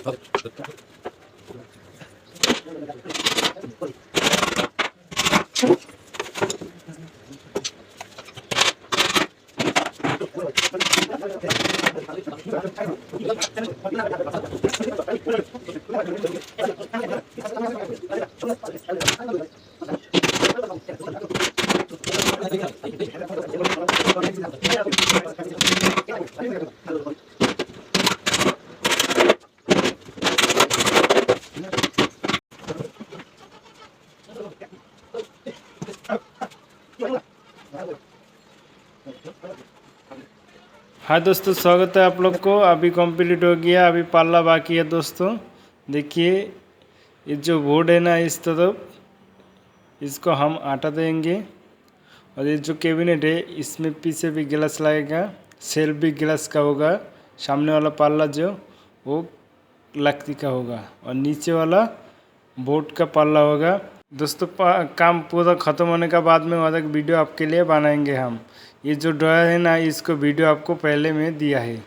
हाँ दोस्तों, स्वागत है आप लोग को। अभी कंप्लीट हो गया, अभी पाला बाकी है दोस्तों। देखिए ये जो बोर्ड है ना, इस तरफ इसको हम हटा देंगे। और ये जो कैबिनेट है इसमें पीछे भी गिलास लगेगा, सेल्फ भी गिलास का होगा। सामने वाला पाला जो वो लकड़ी का होगा और नीचे वाला बोर्ड का पाला होगा। दोस्तों काम पूरा ख़त्म होने के बाद में और एक वीडियो आपके लिए बनाएंगे हम। ये जो ड्रायर है ना, इसको वीडियो आपको पहले में दिया है।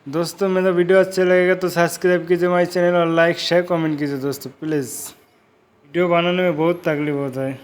दोस्तों मेरा वीडियो अच्छा लगेगा तो सब्सक्राइब कीजिए हमारे चैनल और लाइक शेयर कमेंट कीजिए दोस्तों प्लीज़। वीडियो बनाने में बहुत तकलीफ होता है।